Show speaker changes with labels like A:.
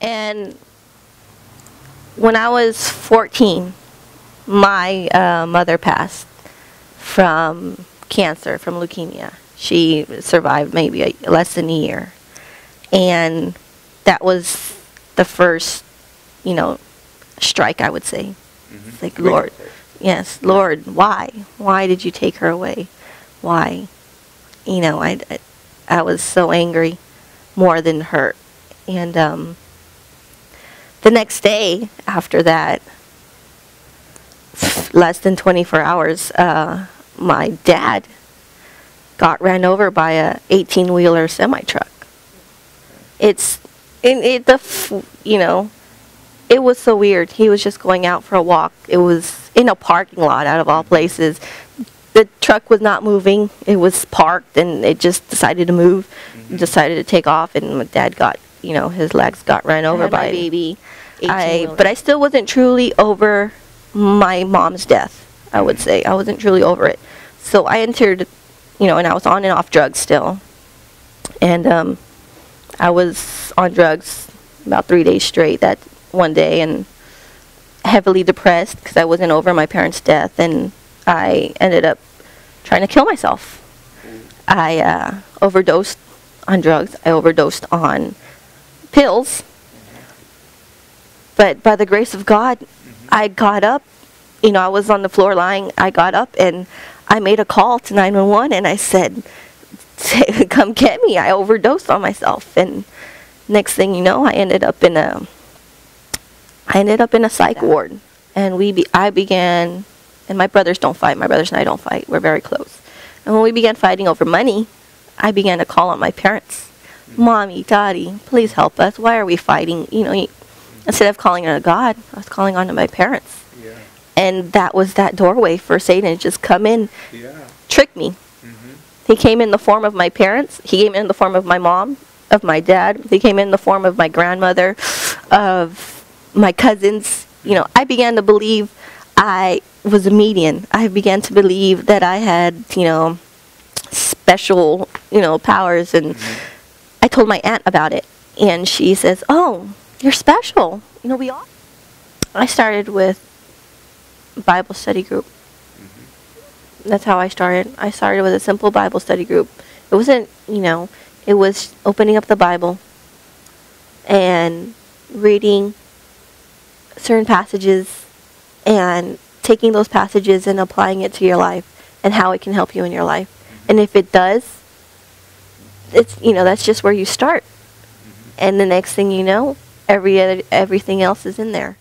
A: And when I was 14, my mother passed from cancer, from leukemia. She survived maybe less than a year. And that was the first, strike, I would say.
B: Mm-hmm.
A: Like, Lord, yes, Lord, why? Why did you take her away? Why? I was so angry, more than hurt. And the next day after that, less than 24 hours, my dad got ran over by a 18-wheeler semi-truck. It was so weird. He was just going out for a walk. It was in a parking lot, out of all places. The truck was not moving. It was parked, and it just decided to move, decided to take off, and my dad got, his legs got ran over by a baby. But I still wasn't truly over my mom's death, I would say. I wasn't truly over it. So I entered, and I was on and off drugs still. And I was on drugs about 3 days straight that one day, and heavily depressed because I wasn't over my parents' death, and I ended up trying to kill myself. I overdosed on drugs. I overdosed on pills. But by the grace of God, I got up. I was on the floor lying. I got up and I made a call to 911, and I said, come get me. I overdosed on myself. And next thing you know, I ended up in a psych ward. And I began, and my brothers don't fight. My brothers and I don't fight. We're very close. And when we began fighting over money, I began to call on my parents. Mommy, Daddy, please help us. Why are we fighting? Instead of calling on God, I was calling on to my parents.
B: Yeah.
A: And that was that doorway for Satan to just come in, trick me.
B: Mm-hmm.
A: He came in the form of my parents. He came in the form of my mom, of my dad. He came in the form of my grandmother, of my cousins. I began to believe I was a medium. I began to believe that I had, special, powers. And I told my aunt about it. And she says, oh, you're special. We all. I started with Bible study group. That's how I started. I started with a simple Bible study group. It wasn't, it was opening up the Bible and reading certain passages and taking those passages and applying it to your life and how it can help you in your life. And if it does, it's, that's just where you start. And the next thing you know, everything else is in there.